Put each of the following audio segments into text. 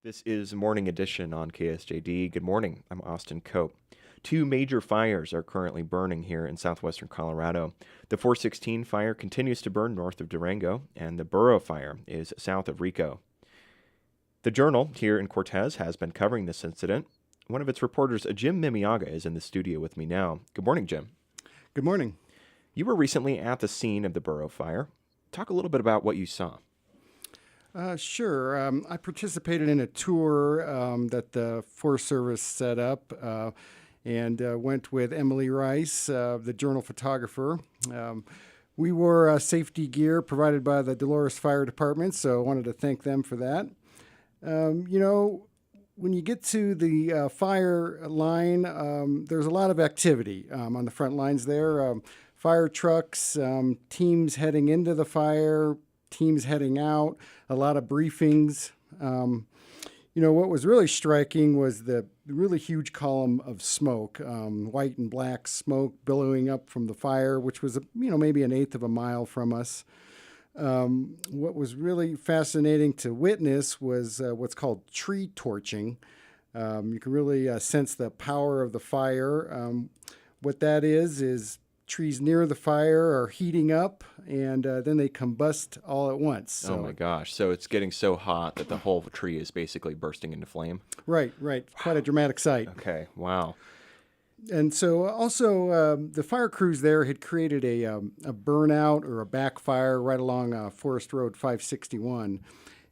This is Morning Edition on KSJD. Good morning. I'm Austin Cope. Two major fires are currently burning here in southwestern Colorado. The 416 fire continues to burn north of Durango, and the Burro Fire is south of Rico. The Journal here in Cortez has been covering this incident. One of its reporters, Jim Mimiaga, is in the studio with me now. Good morning, Jim. Good morning. You were recently at the scene of the Burro Fire. Talk a little bit about what you saw. Sure. I participated in a tour that the Forest Service set up and went with Emily Rice, the Journal photographer. We wore safety gear provided by the Dolores Fire Department, so I wanted to thank them for that. When you get to the fire line, there's a lot of activity on the front lines there. Fire trucks, teams heading into the fire, teams heading out, a lot of briefings. What was really striking was the really huge column of smoke, white and black smoke billowing up from the fire, which was, maybe an eighth of a mile from us. What was really fascinating to witness was what's called tree torching. You can really sense the power of the fire. What that is trees near the fire are heating up, and then they combust all at once. So, oh my gosh. So it's getting so hot that the whole tree is basically bursting into flame? Right. Quite a dramatic sight. Okay, wow. And so also the fire crews there had created a burnout or a backfire right along Forest Road 561.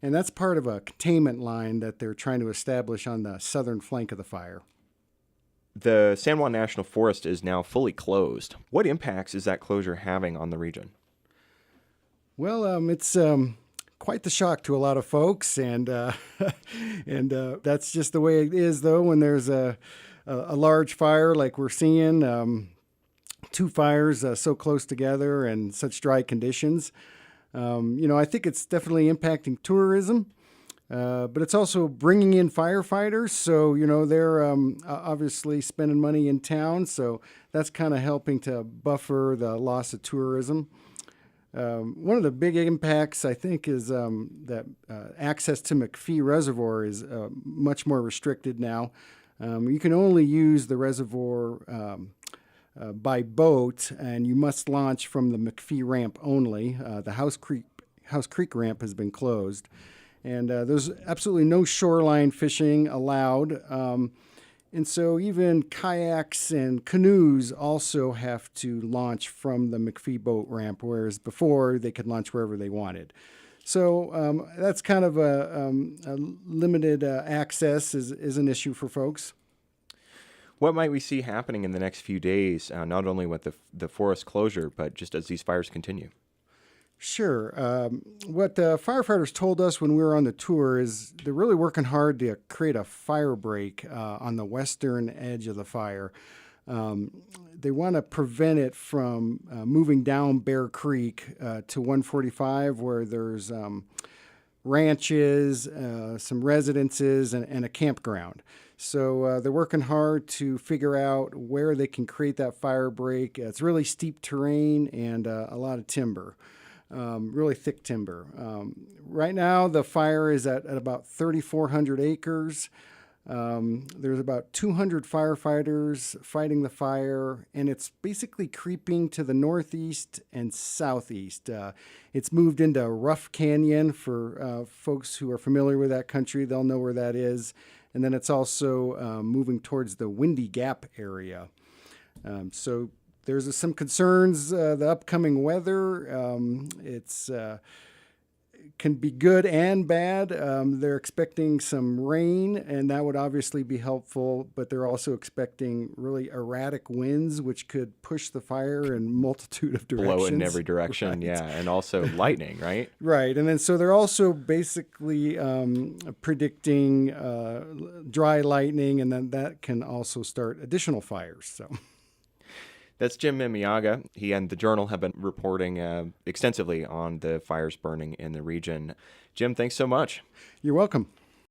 And that's part of a containment line that they're trying to establish on the southern flank of the fire. The San Juan National Forest is now fully closed. What impacts is that closure having on the region? Well, it's quite the shock to a lot of folks, and that's just the way it is, though, when there's a large fire like we're seeing, two fires so close together and such dry conditions. I think it's definitely impacting tourism. But it's also bringing in firefighters, so, they're obviously spending money in town, so that's kind of helping to buffer the loss of tourism. One of the big impacts, I think, is that access to McPhee Reservoir is much more restricted now. You can only use the reservoir by boat, and you must launch from the McPhee ramp only. The House Creek ramp has been closed. And there's absolutely no shoreline fishing allowed. And so even kayaks and canoes also have to launch from the McPhee boat ramp, whereas before they could launch wherever they wanted. So that's kind of a limited access is an issue for folks. What might we see happening in the next few days, not only with the forest closure, but just as these fires continue? Sure. What the firefighters told us when we were on the tour is they're really working hard to create a fire break on the western edge of the fire. They want to prevent it from moving down Bear Creek to 145, where there's ranches, some residences, and a campground. So they're working hard to figure out where they can create that fire break. It's really steep terrain and a lot of timber. Really thick timber. Right now, the fire is at about 3,400 acres. There's about 200 firefighters fighting the fire, and it's basically creeping to the northeast and southeast. It's moved into Rough Canyon for folks who are familiar with that country. They'll know where that is. And then it's also moving towards the Windy Gap area. So there's some concerns, the upcoming weather. It's can be good and bad. They're expecting some rain, and that would obviously be helpful, but they're also expecting really erratic winds, which could push the fire in a multitude of directions. Blow in every direction, right. Yeah, and also lightning, right? Right, and then so they're also basically predicting dry lightning, and then that can also start additional fires, so... That's Jim Mimiaga. He and the Journal have been reporting extensively on the fires burning in the region. Jim, thanks so much. You're welcome.